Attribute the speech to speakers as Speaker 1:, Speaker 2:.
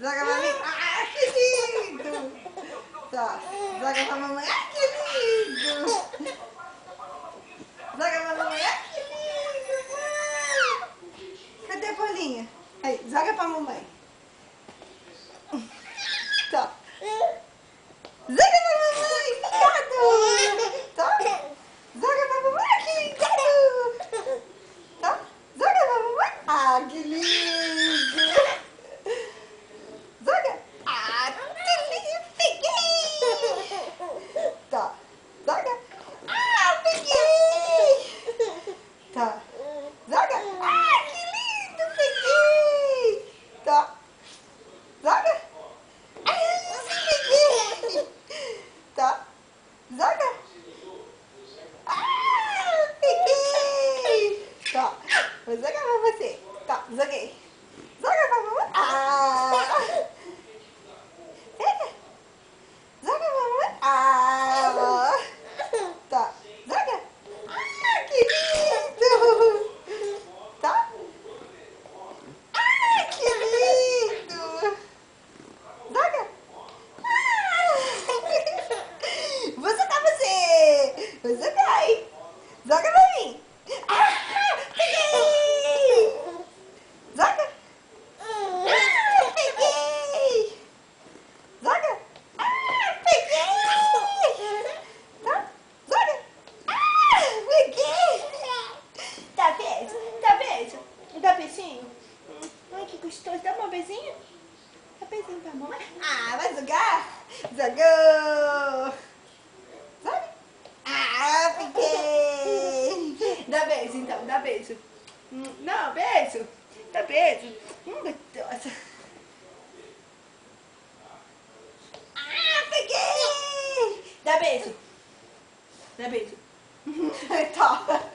Speaker 1: Joga pra mim. Ah, que lindo. Tá. Joga pra mamãe. Ah, que lindo. Joga pra mamãe. Ah, que lindo. Cadê a bolinha? Aí, joga pra mamãe. Tá. Joga pra mamãe. Obrigado. Tá. Joga pra mamãe. Ah, que lindo. Tá. Joga pra mamãe. Ah, que lindo. Joga. Ah, que lindo. Peguei. Tá. Joga. Ah, peguei. Tá. Joga. Ah, que lindo. Peguei. Tá. Joga. Ah, peguei. Tá. Joga. Ah, peguei. Tá. Vou jogar pra você. Tá, joguei. Joga pra mamãe. Ah. Pega. Joga pra mamãe. Ah. Tá. Joga. Ah, que lindo. Tá. Ah, que lindo. Joga. Ah. Vou jogar você. Vou jogar, hein. Joga pra mim. Ah, peguei. Joga. Ah, peguei. Joga. Ah, peguei. Tá? Joga. Ah, peguei. Dá beijo. Dá beijo. Dá beijinho. Ai, que gostoso. Dá um beijinho. Dá beijinho pra mamãe. Ah, vai jogar? Jogou. Joga. Ah, peguei. Dá beijo, então. Dá beijo. Não, beijo. Dá beijo. Gostosa. Ah, peguei. Dá beijo. Dá beijo. Tá.